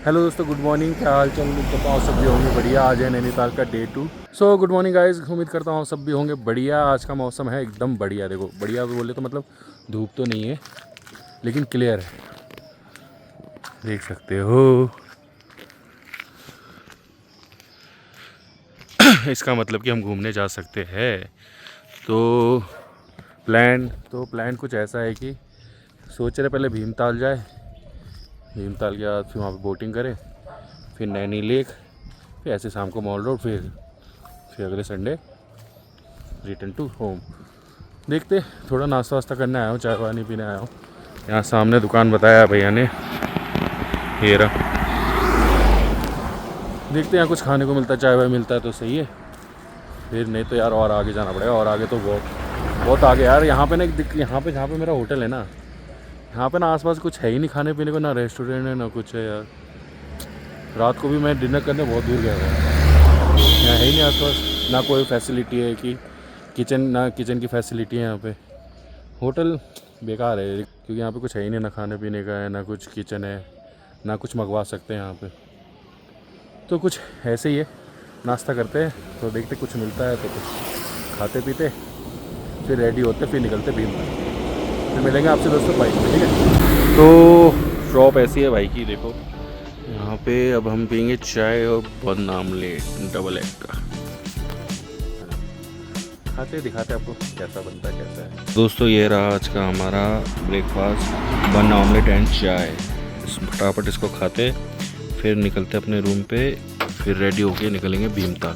Hello दोस्तों, good morning. क्या हाल चाल? उम्मीद करता हूँ सब भी होंगे बढ़िया। आज है नैनीताल का day 2। So good morning guys, उम्मीद करता हूँ सब भी होंगे बढ़िया। आज का मौसम है एकदम बढ़िया। देखो बढ़िया बोले तो मतलब धूप तो नहीं है लेकिन क्लियर है, देख सकते हो। इसका मतलब कि हम घूमने जा सकते हैं। तो प्लान कुछ ऐसा है कि सोच रहे पहले भीमताल जाए, भीमताल के बाद फिर वहाँ पे बोटिंग करें, फिर नैनी लेक, फिर ऐसे शाम को मॉल रोड, फिर अगले संडे रिटर्न टू होम। देखते, थोड़ा नाश्ता वास्ता करने आया हूँ, चाय पानी पीने आया हूँ। यहाँ सामने दुकान बताया भैया ने, ये रहा। देखते यहाँ कुछ खाने को मिलता है, चाय वाय मिलता है तो सही है, फिर नहीं तो यार और आगे जाना पड़ेगा। और आगे तो बहुत बहुत आगे यार। यहाँ पे ना यहाँ पे जहाँ पे मेरा होटल है ना, यहाँ पे ना आसपास कुछ है ही नहीं खाने पीने को, ना रेस्टोरेंट है ना कुछ है यार। रात को भी मैं डिनर करने बहुत दूर गया था, यहाँ है ही नहीं आसपास। ना कोई फैसिलिटी है कि किचन की फैसिलिटी है यहाँ पे। होटल बेकार है क्योंकि यहाँ पे कुछ है ही नहीं, ना खाने पीने का है ना कुछ किचन है, ना कुछ मंगवा सकते हैं यहाँ पे। तो कुछ ऐसे ही है, नाश्ता करते हैं तो देखते कुछ मिलता है तो कुछ खाते पीते, फिर रेडी होते, फिर निकलते भीमताल। फिर मिलेंगे आपसे दोस्तों बाइक में, ठीक है। तो शॉप ऐसी है भाई की, देखो यहाँ पे। अब हम पियेंगे चाय और बन आमलेट डबल एग का। खाते दिखाते आपको कैसा बनता है कैसा है। दोस्तों ये रहा आज का हमारा ब्रेकफास्ट, बन ऑमलेट एंड चाय। फटाफट इसको खाते, फिर निकलते अपने रूम पे, फिर रेडी होके निकलेंगे भीमताल।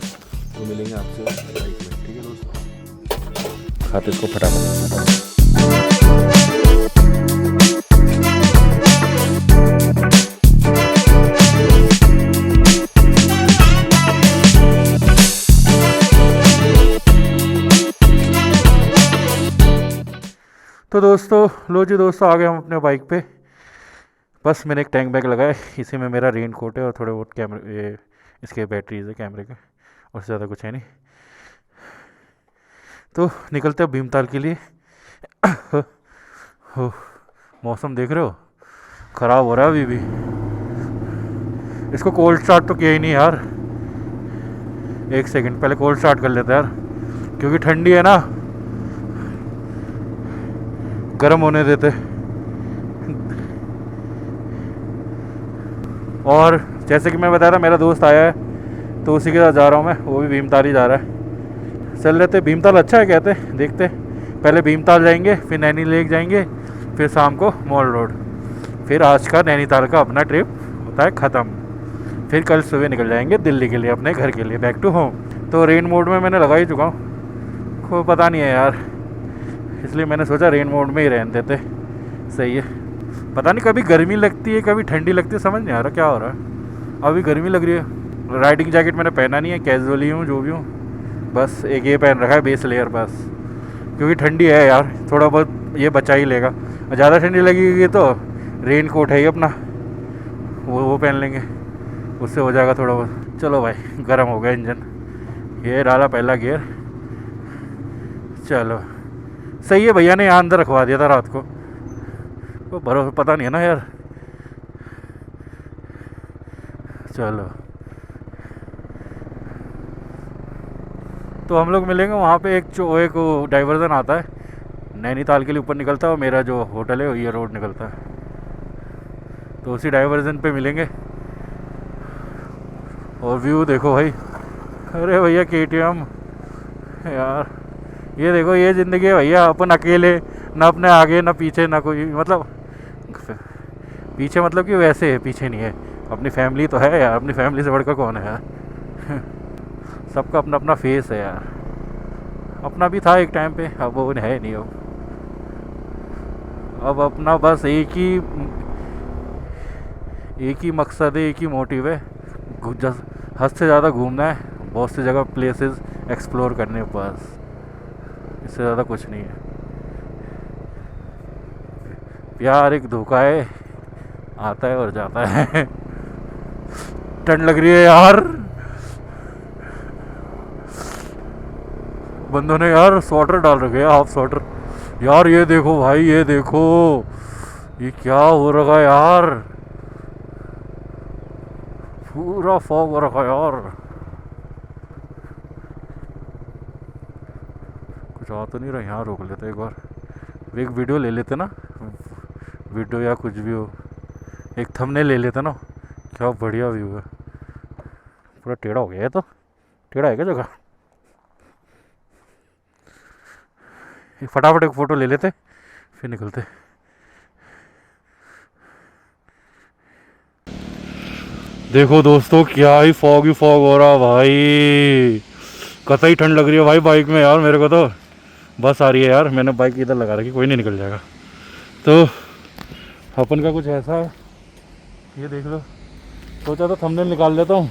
तो मिलेंगे आपसे बाइक में, ठीक है दोस्तों। खाते इसको फटाफट। तो दोस्तों लो जी दोस्तों, आ गए हम अपने बाइक पे। बस मैंने एक टैंक बैग लगाया, इसी में मेरा रेन कोट है और थोड़े बहुत कैमरे, ये इसके बैटरीज है कैमरे के, और ज़्यादा कुछ है नहीं। तो निकलते हैं भीमताल के लिए। हो, मौसम देख रहे हो, ख़राब हो रहा है अभी भी। इसको कोल्ड स्टार्ट तो किया ही नहीं यार। एक सेकंड पहले कोल्ड स्टार्ट कर लेते यार, क्योंकि ठंडी है ना, गर्म होने देते। और जैसे कि मैं बताया था, मेरा दोस्त आया है तो उसी के साथ जा रहा हूँ मैं, वो भी भीमताल ही जा रहा है। चल लेते, भीमताल अच्छा है कहते, देखते। पहले भीमताल जाएंगे, फिर नैनी लेक जाएंगे, फिर शाम को मॉल रोड। फिर आज का नैनीताल का अपना ट्रिप होता है ख़त्म। फिर कल सुबह निकल जाएंगे दिल्ली के लिए, अपने घर के लिए, बैक टू होम। तो रेन मोड में मैंने लगा ही चुका हूँ, कोई पता नहीं है यार, इसलिए मैंने सोचा रेन मोड में ही रहने देते, सही है। पता नहीं कभी गर्मी लगती है कभी ठंडी लगती है, समझ नहीं आ रहा क्या हो रहा है। अभी गर्मी लग रही है। राइडिंग जैकेट मैंने पहना नहीं है, कैजुअल ही हूँ जो भी हूँ, बस एक ये पहन रखा है बेस लेयर बस, क्योंकि ठंडी है यार, थोड़ा बहुत ये बचा ही लेगा। ज़्यादा ठंडी लगेगी तो रेन कोट है ही अपना, वो पहन लेंगे, उससे हो जाएगा थोड़ा बहुत। चलो भाई, गर्म हो गया इंजन, ये डाला पहला गियर। चलो सही है, भैया ने यहाँ अंदर रखवा दिया था रात को, वो भरोसा पता नहीं है ना यार। चलो तो हम लोग मिलेंगे वहाँ पे। एक डाइवर्जन आता है नैनीताल के लिए ऊपर निकलता है, और मेरा जो होटल है ये रोड निकलता है, तो उसी डाइवर्जन पे मिलेंगे। और व्यू देखो भाई, अरे भैया KTM यार, ये देखो ये ज़िंदगी है भैया। अपन अकेले, ना अपने आगे ना पीछे, ना कोई मतलब पीछे, मतलब कि वैसे है, पीछे नहीं है। अपनी फैमिली तो है यार, अपनी फैमिली से बढ़कर कौन है यार। सबका अपना अपना फेस है यार, अपना भी था एक टाइम पे, अब वो है नहीं। अब अपना बस एक ही मकसद है, एक ही मोटिव है, हद से ज़्यादा घूमना है, बहुत सी जगह प्लेसेस एक्सप्लोर करने, बस इससे ज़्यादा कुछ नहीं है। प्यार एक धोखा है, आता है और जाता है। ठंड लग रही है यार, बंदों ने यार स्वेटर डाल रखे है, हाफ स्वेटर यार। ये देखो भाई, ये देखो, ये क्या हो रहा है यार। पूरा फॉग हो रखा है यार। कुछ आ तो नहीं रहा, यहाँ रोक लेते एक बार, एक वीडियो ले लेते ना, वीडियो या कुछ भी हो, एक थंबनेल ले लेते ना। क्या बढ़िया व्यू है। पूरा टेढ़ा हो गया है, तो टेढ़ा है क्या जगह। एक फटाफट एक फ़ोटो ले लेते फिर निकलते। देखो दोस्तों क्या ही फॉग हो रहा भाई, कतई ठंड लग रही है भाई बाइक में यार। मेरे को तो बस आ रही है यार, मैंने बाइक इधर लगा रखी, कोई नहीं निकल जाएगा। तो अपन का कुछ ऐसा है, ये देख लो। सोचा तो थंबनेल निकाल लेता हूँ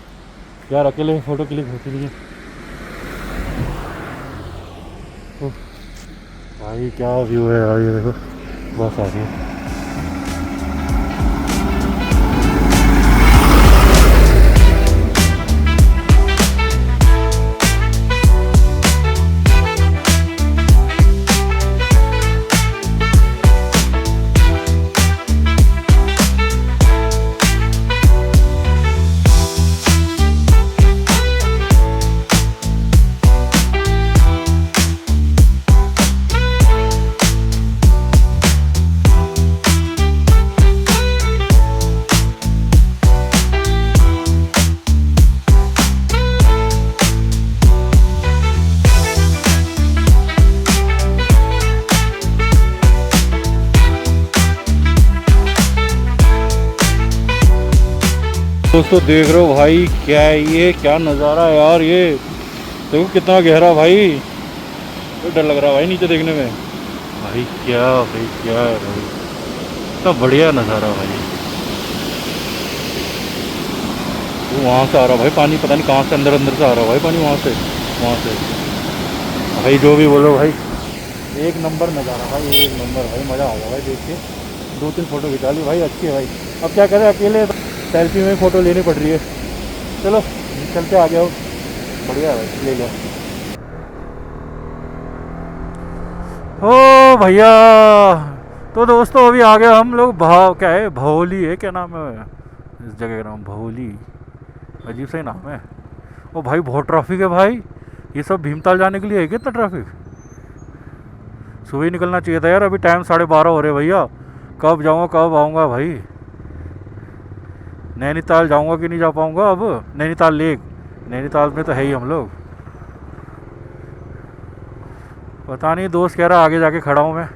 यार, अकेले फ़ोटो क्लिक होती नहीं है। तो भाई क्या व्यू है यार, ये देखो बस आ रही है। दोस्तों देख रहे हो भाई, क्या है ये, क्या नज़ारा है यार। ये देखो कितना गहरा भाई, तो डर लग रहा है भाई नीचे देखने में। भाई क्या है भाई, इतना बढ़िया नज़ारा भाई। वो वहाँ से आ रहा भाई पानी, पता नहीं कहाँ से अंदर से आ रहा भाई पानी, वहाँ से भाई। जो भी बोलो भाई, एक नंबर नज़ारा भाई, एक नंबर भाई। मज़ा आ गया भाई देख के। 2-3 फ़ोटो खिंचा ली भाई, अच्छी है भाई। अब क्या करें, अकेले सेल्फी में फ़ोटो लेनी पड़ रही है। चलो चलते आ गया, बढ़िया है भाई, ले लो। ओ भैया, तो दोस्तों अभी आ गया हम लोग क्या है, भौली है, क्या नाम है इस जगह का नाम, भौली, अजीब सा ही नाम है। ओ भाई बहुत ट्रैफिक है भाई, ये सब भीमताल जाने के लिए है कितना ट्रैफिक। सुबह ही निकलना चाहिए था यार, अभी टाइम 12:30 हो रहे भैया। कब जाऊँगा कब आऊँगा भाई। नैनीताल जाऊँगा कि नहीं जा पाऊँगा अब। नैनीताल लेक, नैनीताल में तो है ही हम लोग। पता नहीं, दोस्त कह रहा आगे जाके खड़ा हूँ मैं।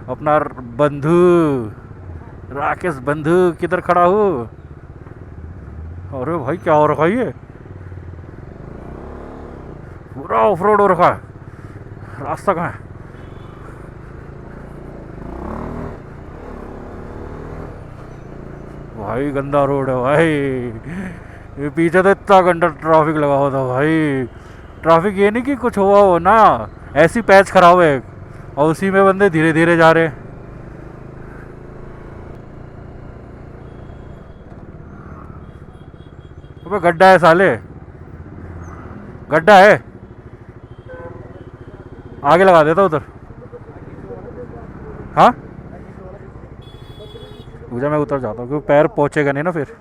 अपना बंधु राकेश बंधु किधर खड़ा हूँ। अरे भाई क्या हो रखा है, ये पूरा ऑफ रोड हो रखा है, रास्ता कहाँ है। भाई गंदा रोड है भाई, ये पीछे तो इतना गंदा ट्रैफिक लगा हुआ था भाई। ट्रैफिक ये नहीं कि कुछ हुआ हो ना, ऐसी पैच खराब है और उसी में बंदे धीरे धीरे जा रहे हैं। अबे गड्ढा है साले, गड्ढा है, आगे लगा देता उधर। हाँ पूजा, मैं उतर जाता हूँ क्योंकि पैर पहुँचेगा नहीं ना फिर।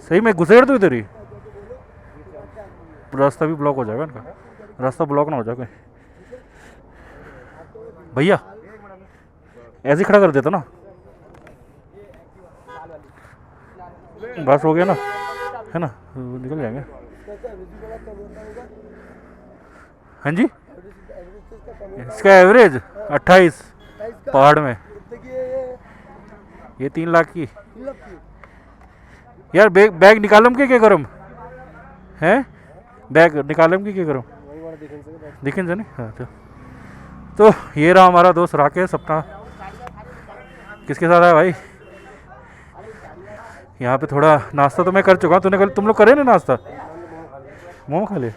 सही में घुसेड़ दो इधर ही, रास्ता भी ब्लॉक हो जाएगा इनका, रास्ता ब्लॉक ना हो जाए कोई। भैया ऐसे खड़ा कर देता ना, बस हो गया ना, है ना, निकल जाएंगे। हाँ जी, इसका एवरेज 28 पहाड़ में। ये 3 लाख की यार। बैग निकालम के क्या करूँ हैं, बैग निकालम की क्या करूँ, दिखें नहीं। हाँ तो ये रहा हमारा दोस्त राकेश अपना। किसके साथ है भाई। यहाँ पे थोड़ा नाश्ता तो मैं कर चुका हूँ, तूने कल, तुम लोग करे ना नाश्ता, मोमो खा ले।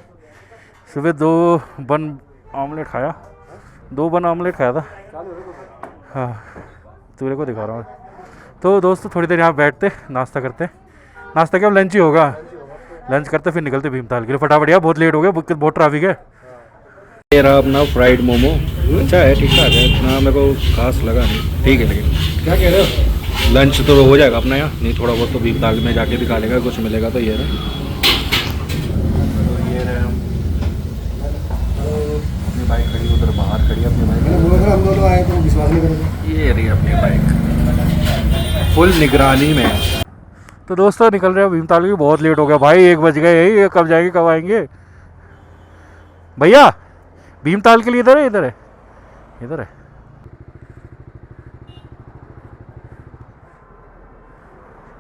सुबह 2 बन ऑमलेट खाया, 2 बन ऑमलेट खाया था। हाँ तेरे को दिखा रहा हूँ। तो दोस्तों थोड़ी देर यहाँ बैठते, नाश्ता करते। नाश्ता क्या, लंच ही होगा, लंच करते फिर निकलते भीमताल के लिए फटाफट यार, बहुत लेट हो गया, बहुत ट्रैफिक है। ये रहा अपना फ्राइड मोमो, अच्छा है, ठीक ठाक है, इतना मेरे को खास लगा नहीं, ठीक है। लेकिन क्या कह रहे हो, लंच तो हो जाएगा अपना यहाँ, नहीं थोड़ा बहुत तो भीमताल में जाके भी खा लेगा, कुछ मिलेगा तो ये रहे। तो ये रहे हम, अपनी बाइक खड़ी उधर बाहर खड़ी अपनी बाइक, हम दोनों आए तो विश्वास नहीं करोगे। ये रही अपनी बाइक फुल निगरानी में। तो दोस्तों निकल रहे हो भीमताल की, बहुत लेट हो गया भाई, 1 बज गए यही, कब जाएंगे कब आएंगे भैया। भीमताल के लिए इधर है, इधर है, इधर है।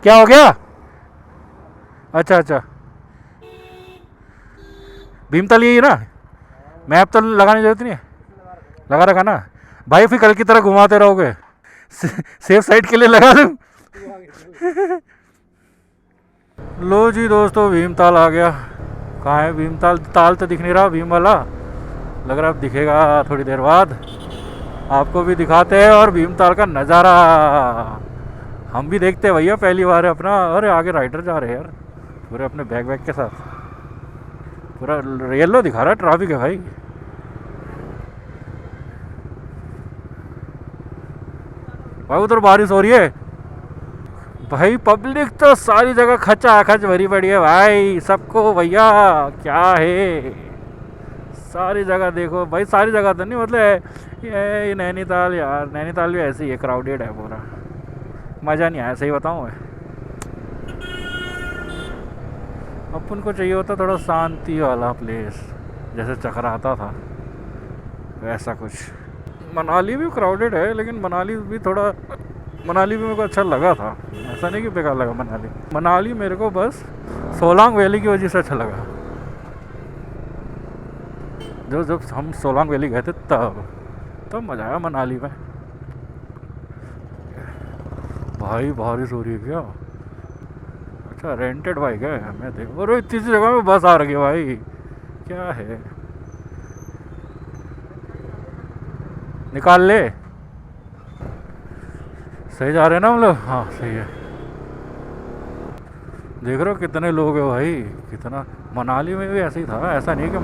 क्या हो गया? अच्छा अच्छा, भीमताल यही है ना, मैप तो लगाने की जरूरत नहीं है, लगा रखा ना भाई, फिर कल की तरह घुमाते रहोगे, सेफ साइड के लिए लगा दूं। लो जी दोस्तों, भीमताल आ गया। कहाँ है भीमताल? ताल तो दिख नहीं रहा भीम वाला, लग रहा अब दिखेगा थोड़ी देर बाद, आपको भी दिखाते हैं और भीमताल का नज़ारा हम भी देखते हैं भैया, पहली बार है अपना। अरे आगे राइडर जा रहे हैं यार पूरे अपने बैग वैग के साथ, पूरा येलो दिखा रहा है, ट्रैफिक है भाई। भाई उधर बारिश हो रही है भाई, पब्लिक तो सारी जगह खचा खच भरी पड़ी है भाई, सबको भैया क्या है, सारी जगह देखो भाई, सारी जगह तो नहीं मतलब ये नैनीताल यार, नैनीताल भी ऐसे ही है, क्राउडेड है पूरा, मज़ा नहीं आया सही बताऊँ मैं। अपन को चाहिए होता थोड़ा शांति वाला प्लेस, जैसे चकराता था वैसा कुछ। मनाली भी क्राउडेड है, लेकिन मनाली भी थोड़ा, मनाली भी मेरे को अच्छा लगा था, ऐसा नहीं कि बेकार लगा मनाली। मनाली मेरे को बस सोलांग वैली की वजह से अच्छा लगा, जब हम सोलांग वैली गए थे तब मज़ा आया मनाली में। भाई बारिश हो रही है क्या? अच्छा रेंटेड बाइक है, मैं देख, और इतनी सी जगह में बस आ रही है भाई, क्या है, निकाल ले। सही जा रहे हैं ना हम लोग? हाँ सही है। देख रहे हो कितने लोग हैं भाई, कितना। मनाली में भी ऐसे ही था, ऐसा नहीं कि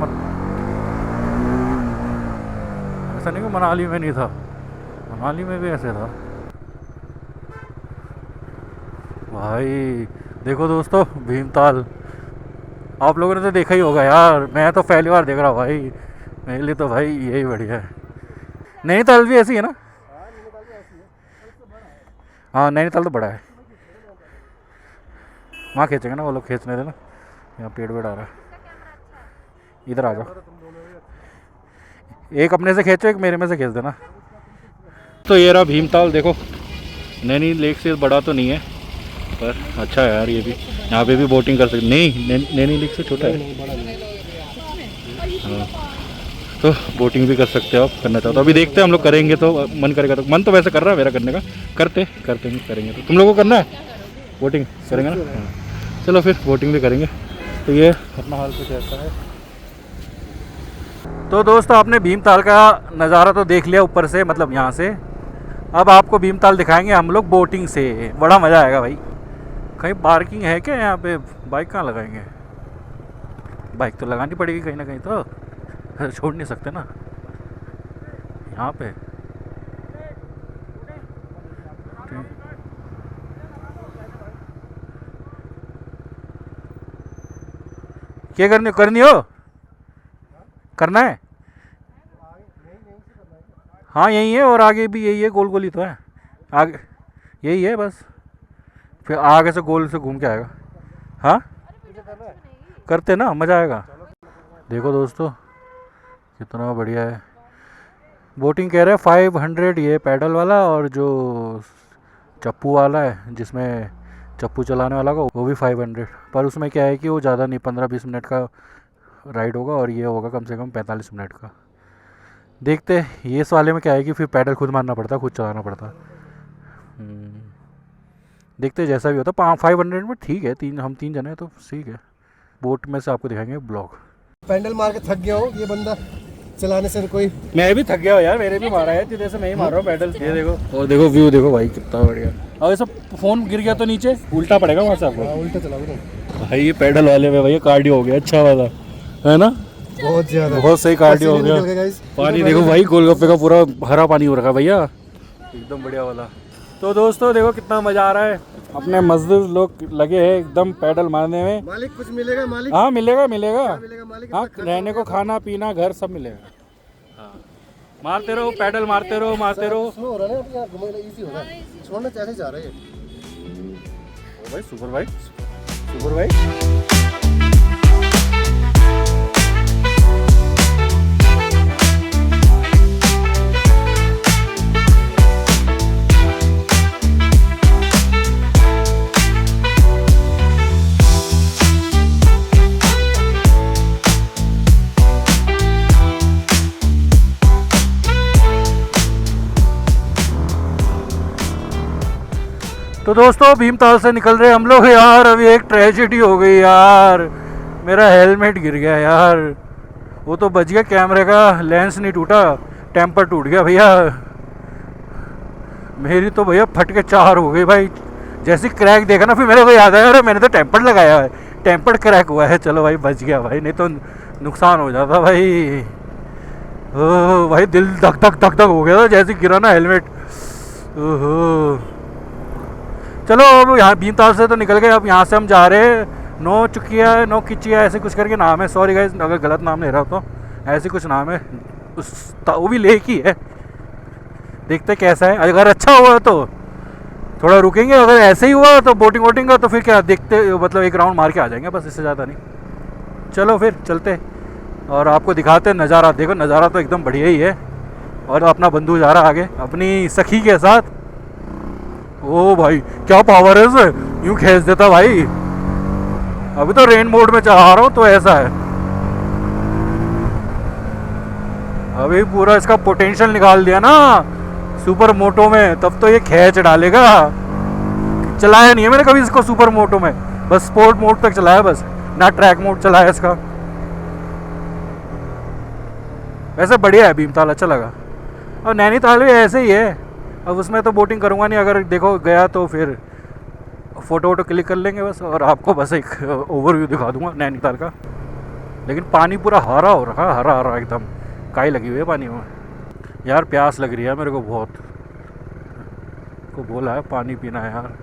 ऐसा नहीं कि मनाली में नहीं था, मनाली में भी ऐसे था भाई। देखो दोस्तों भीमताल, आप लोगों ने तो देखा ही होगा यार, मैं तो पहली बार देख रहा हूँ भाई, मेरे लिए तो भाई यही बढ़िया है। नैनीताल भी ऐसी है ना? हाँ नैनीताल तो बड़ा है, वहाँ खींचेंगे ना वो लोग, खींचने देना, यहाँ पेड़ वेड़ आ रहा है, इधर आ जाओ, एक अपने से खींचो, एक मेरे में से खींच देना। तो ये रहा भीमताल, देखो नैनी लेक से बड़ा तो नहीं है पर अच्छा है यार, ये भी यहाँ पे भी बोटिंग कर सकते। नहीं नैनी लेक से छोटा है, हाँ तो बोटिंग भी कर सकते हो आप, करना चाहो तो। अभी देखते हैं हम लोग, करेंगे तो मन करेगा तो, मन तो वैसे कर रहा है मेरा करने का, करेंगे तो। तुम लोगों को करना है बोटिंग? करेंगे ना, हाँ चलो फिर बोटिंग भी करेंगे। तो ये अपना हाल कुछ ऐसा है। तो दोस्तों आपने भीमताल का नज़ारा तो देख लिया ऊपर से, मतलब यहाँ से। अब आपको भीमताल दिखाएंगे हम लोग बोटिंग से, बड़ा मज़ा आएगा भाई। कहीं पार्किंग है क्या यहाँ पे? बाइक कहाँ लगाएंगे? बाइक तो लगानी पड़ेगी कहीं ना कहीं, तो छोड़ नहीं सकते ना यहाँ पे। क्या करनी हो? करना है? हाँ यही है, और आगे भी यही है, गोल गोल ही तो है आगे, यही है बस, फिर आगे से गोल से घूम के आएगा। हाँ करते ना, मज़ा आएगा। देखो दोस्तों कितना बढ़िया है। बोटिंग कह रहे हैं 500 ये पैडल वाला, और जो चप्पू वाला है जिसमें चप्पू चलाने वाला का वो भी 500। पर उसमें क्या है कि वो ज़्यादा नहीं, 15-20 मिनट का राइड होगा, और ये होगा कम से कम 45 मिनट का। देखते हैं ये इस वाले में क्या है कि फिर पैडल खुद मारना पड़ता, खुद चलाना पड़ता। देखते हैं जैसा भी होता। 500 में ठीक है, हम तीन जने हैं तो ठीक है। बोट में से आपको दिखाएंगे ब्लॉग। पैडल मार के थक गया हूँ, ये बंदा चलाने से कोई। मैं भी थक गया हूँ यार, मेरे भी मारा है जिधर से मैं ही मार रहा हूँ पैडल। ये देखो, और देखो व्यू देखो भाई कितना बढ़िया। और ये सब फोन गिर गया तो नीचे उल्टा पड़ेगा वहाँ से आपको। उल्टा चलाओ भाई ये पैडल वाले में भैया कार्डियो हो गया अच्छा वाला, है ना? बहुत ज्यादा, बहुत सही कार्डियो हो गया। पानी देखो भाई, गोलगप्पे का पूरा हरा पानी हो रखा है भैया, एकदम बढ़िया वाला। तो दोस्तों देखो कितना मज़ा आ रहा है, अपने मजदूर लोग लगे हैं एकदम पैडल मारने में। मालिक कुछ मिलेगा मालिक? हाँ मिलेगा मिलेगा, मिलेगा मालिक। हाँ रहने को खाना पीना घर सब मिलेगा। हाँ मारते रहो पैडल, मारते रहो मारते रहो। स्लो हो रहा है ना, घुमाना इजी हो रहा है, छोड़ना चाहे जा रहे हैं। ओ भाई सुपर भाई, सुपर भाई। तो दोस्तों भीमताल से निकल रहे हम लोग यार। अभी एक ट्रेजेडी हो गई यार, मेरा हेलमेट गिर गया यार। वो तो बच गया, कैमरे का लेंस नहीं टूटा, टेम्पर टूट गया भैया। मेरी तो भैया फट के 4 हो गई भाई। जैसे क्रैक देखा ना फिर मेरे को याद आया, अरे मैंने तो टेम्पर लगाया है, टेम्पर क्रैक हुआ है। चलो भाई बच गया भाई, नहीं तो नुकसान हो जाता भाई। ओह भाई दिल धक धक धक धक हो गया था जैसे गिरा ना हेलमेट। ओहो चलो अब यहाँ भीमताल से तो निकल गए, अब यहाँ से हम जा रहे हैं नो चुकिया, नो किचिया ऐसे कुछ करके नाम है। सॉरी गाइस अगर गलत नाम ले रहा हो तो, ऐसे कुछ नाम है उस, वो भी लेक ही है। देखते कैसा है, अगर अच्छा हुआ तो थोड़ा रुकेंगे, अगर ऐसे ही हुआ तो बोटिंग वोटिंग का तो फिर क्या देखते, मतलब एक राउंड मार के आ जाएंगे बस, इससे ज़्यादा नहीं। चलो फिर चलते और आपको दिखाते हैं नज़ारा। देखो नज़ारा तो एकदम बढ़िया ही है। और अपना बंधु जा रहा आगे अपनी सखी के साथ। ओ भाई क्या पावर है इसे, यूं खींच देता भाई। अभी तो रेन मोड में चला रहा हूँ तो ऐसा है, अभी पूरा इसका पोटेंशियल निकाल दिया ना सुपर मोटो में, तब तो ये खींच डालेगा। चलाया नहीं है मैंने कभी इसको सुपर मोटो में, बस स्पोर्ट मोड तक चलाया बस, ना ट्रैक मोड चलाया इसका। वैसे बढ़िया है भीमताल, अच्छा लगा। और नैनीताल भी ऐसे ही है। अब उसमें तो बोटिंग करूँगा नहीं, अगर देखो गया तो फिर फ़ोटो वोटो क्लिक कर लेंगे बस, और आपको बस एक ओवरव्यू दिखा दूंगा नैनीताल का। लेकिन पानी पूरा हरा हो रखा, हरा हरा एकदम, काई लगी हुई है पानी में यार। प्यास लग रही है मेरे को बहुत, को बोला है पानी पीना है यार,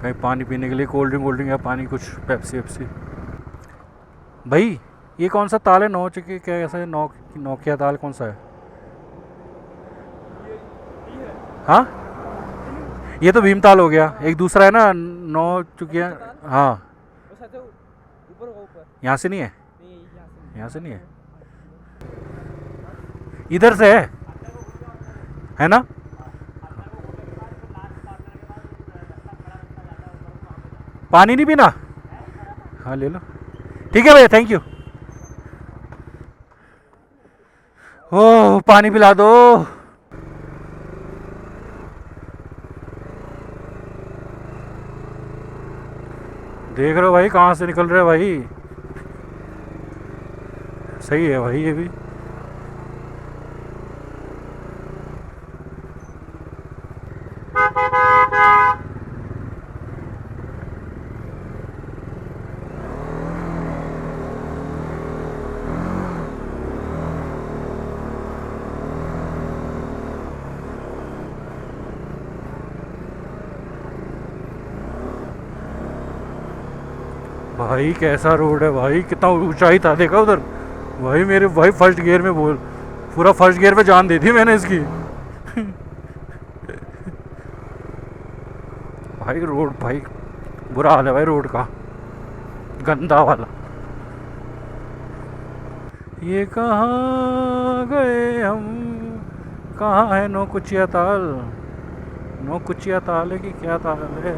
कहीं पानी पीने के लिए कोल्ड ड्रिंक या पानी कुछ पेप्सी वेप्सी। भाई ये कौन सा ताल है, नौ चुकी क्या ऐसा, नौकिया ताल कौन सा है? हाँ ये तो भीमताल हो गया, एक दूसरा है ना नौ चुकिया। हाँ यहाँ से नहीं है, यहाँ से नहीं है, इधर से है ना? पानी नहीं पीना? हाँ ले लो, ठीक है भैया थैंक यू। ओह पानी पिला दो। देख रहे हो भाई कहाँ से निकल रहे हैं भाई, सही है भाई ये भी। भाई कैसा रोड है भाई, कितना ऊंचाई था देखा उधर भाई। मेरे भाई फर्स्ट गियर में बोल, पूरा फर्स्ट गियर पे जान दी थी मैंने इसकी। भाई रोड भाई बुरा हाल है भाई रोड का, गंदा वाला। ये कहाँ गए हम, कहाँ है नो कुचिया ताल? नो कुचिया ताल है कि क्या ताल है,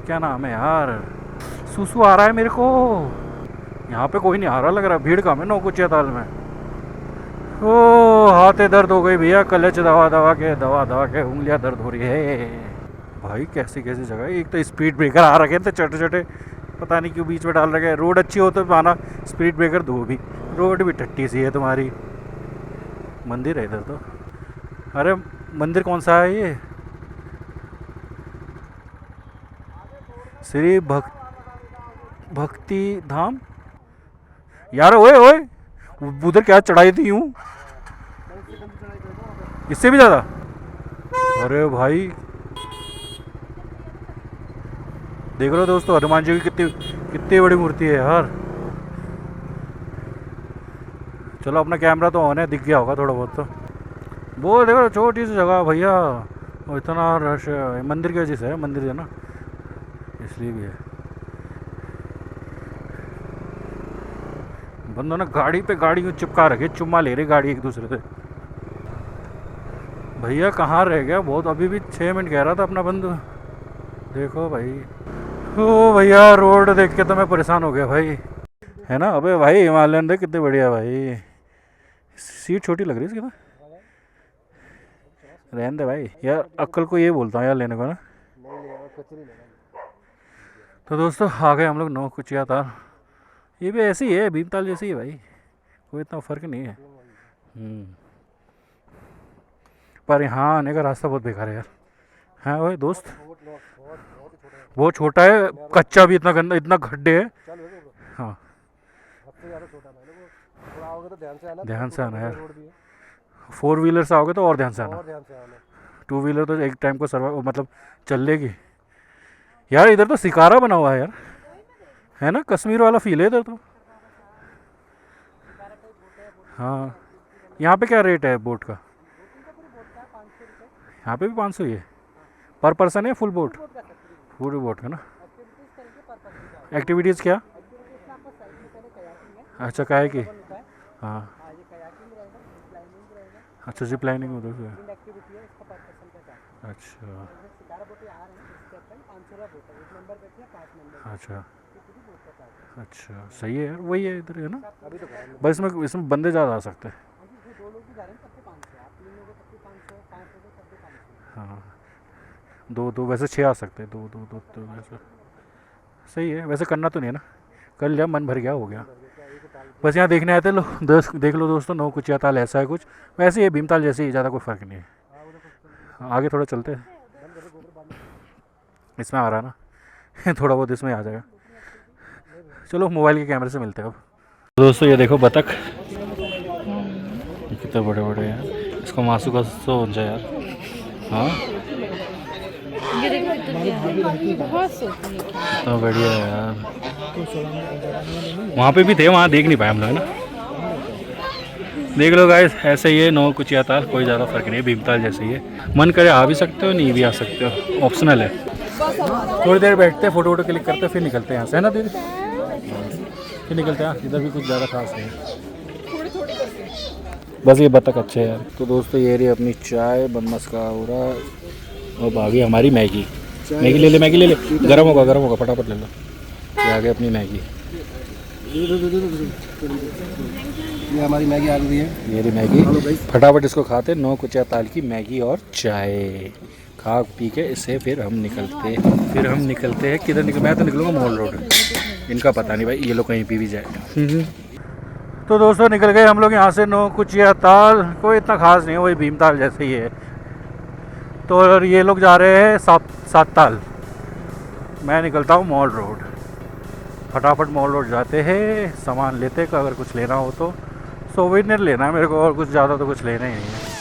क्या नाम है यार? सुसु आ रहा है मेरे को, यहाँ पे कोई नहीं आ रहा लग रहा, भीड़ कम है नौ कुचिया ताल में। ओ हाथे दर्द हो गई भैया, कलच दवा दवा के उंगलियां दर्द हो रही है भाई। कैसी कैसी जगह है, एक तो स्पीड ब्रेकर आ रखे थे छोटे छोटे, पता नहीं क्यों बीच में डाल रखे। रोड अच्छी हो तो माना, स्पीड ब्रेकर दो भी, रोड भी टट्टी सी है तुम्हारी। मंदिर है इधर तो, अरे मंदिर कौन सा है ये? श्री भक्ति धाम यार। ओए ओए उधर क्या चढ़ाई थी यूं, इससे भी ज़्यादा? अरे भाई देख रहे हो दोस्तों हनुमान जी की कितनी कितनी बड़ी मूर्ति है यार। चलो अपना कैमरा तो ऑन है, दिख गया होगा थोड़ा बहुत तो। वो देखो छोटी सी जगह भैया, और इतना रश है, मंदिर की वजह से है, मंदिर है ना इसलिए भी है। बंदों ने गाड़ी पे गाड़ी को चिपका रखे, चुम्मा ले रही गाड़ी एक दूसरे से। भैया कहाँ रह गया, बहुत अभी भी 6 मिनट कह रहा था अपना बंदू। देखो भाई, ओ भैया रोड देख के तो मैं परेशान हो गया भाई, है ना। अबे भाई हिमालयन देख कितने बढ़िया भाई, सीट छोटी लग रही है इसकी ना। रहने दे भाई यार, अक्ल को ये बोलता हूँ यार लेने को ना। तो दोस्तों आ गए हम लोग नौ कुचिया ताल। ये भी ऐसी ही है, भीमताल जैसी ही है भाई, कोई इतना फ़र्क नहीं है। पर यहाँ आने का रास्ता बहुत बेकार है यार। हाँ भाई दोस्त, बहुत छोटा है, कच्चा भी इतना गंदा, इतना गड्ढे है। हाँ ध्यान से आना यार, 4 व्हीलर से आओगे तो और ध्यान से आना। 2 व्हीलर तो एक टाइम को सर्वाइव मतलब चल लेगी यार। इधर तो शिकारा बना हुआ है यार, है ना, कश्मीर वाला फील है इधर तो। हाँ यहाँ पे क्या रेट है बोट का? यहाँ पे भी 500 ही है पर पर्सन है, फुल बोट? फुल बोट है ना। एक्टिविटीज़ क्या? अच्छा काहे की? हाँ अच्छा जिप लाइनिंग उधर से। अच्छा अच्छा अच्छा सही है यार, वही है इधर है ना। बस इसमें बंदे ज़्यादा आ सकते हैं। हाँ दो दो वैसे 6 आ सकते हैं, दो दो दो तो वैसे सही है। वैसे करना तो नहीं है ना, कर लिया मन भर गया, हो गया। बस यहाँ देखने आए थे लो, देख लो दोस्तों, नौ कुचिया ताल ऐसा है कुछ, वैसे ही भीमताल जैसे ही, ज़्यादा कोई फ़र्क नहीं है। आगे थोड़ा चलते हैं, इसमें आ रहा ना थोड़ा बहुत इसमें आ जाएगा। चलो मोबाइल के कैमरे से मिलते हैं अब। दोस्तों ये देखो बतख, ये कितने बड़े बड़े हैं, इसको मासू का तो बन जाए यार। हाँ ये देखो बहुत तो बढ़िया है यार। वहाँ पे भी थे, वहाँ देख नहीं पाए हम लोग ना। देख लो गाइस, ऐसे ही है नौ कुचिया ताल, कोई ज़्यादा फर्क नहीं है, भीमताल जैसे ही है। मन करे आ भी सकते हो, नहीं भी आ सकते हो, ऑप्शनल है। थोड़ी देर बैठते हैं, फोटो वोटो क्लिक करते हैं, फिर निकलते हैं यहाँ से, है ना दीदी? फिर निकलते हैं। इधर भी कुछ ज़्यादा खास नहीं है, बस ये बतख अच्छे हैं यार। तो दोस्तों ये रही अपनी चाय, बनमस का हो रहा, और आगे हमारी मैगी। मैगी ले ले, मैगी ले ले, गर्म होगा फटाफट ले लो। ये आ गई अपनी मैगी, ये हमारी मैगी आ गई है। ये रही मैगी, फटाफट इसको खाते। नौ कुचिया ताल की मैगी और चाय खा पी के इससे फिर हम निकलते हैं। किधर निकल? मैं तो निकलूँगा मॉल रोड, इनका पता नहीं भाई, ये लोग कहीं भी जाए। तो दोस्तों निकल गए हम लोग यहाँ से नौ कुचिया ताल, कोई इतना खास नहीं है, वही भीमताल जैसे ही है। तो और ये लोग जा रहे हैं सात ताल, मैं निकलता हूँ मॉल रोड। फटाफट मॉल रोड जाते हैं, सामान लेते हैं, अगर कुछ लेना हो तो। सोवेनियर लेना है मेरे को, और कुछ ज़्यादा तो कुछ लेना ही नहीं है।